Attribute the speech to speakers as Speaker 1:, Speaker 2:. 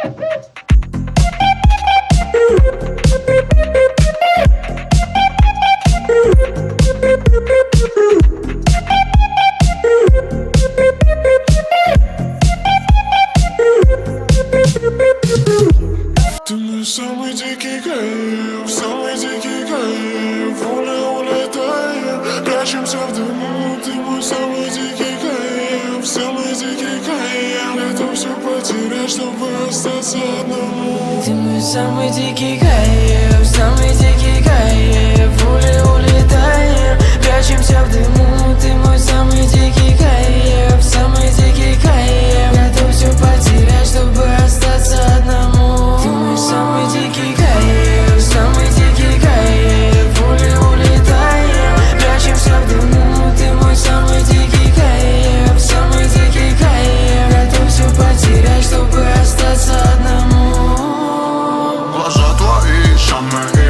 Speaker 1: Ты мой самый дикий кайф, улетаем, прячемся в дыму. Ты мой самый дикий кайф, готов все потерять, чтобы остаться одному.
Speaker 2: Ты мой самый дикий кайф, улетаем, прячемся в дыму. Ты мой самый дикий кайф, готов все потерять, чтобы остаться одному. Ты мой самый дикий кайф, улетаем, прячемся в дыму. Ты мой самый дикий кайф, готов все потерять, чтобы остаться одному.
Speaker 1: Глаза твои самые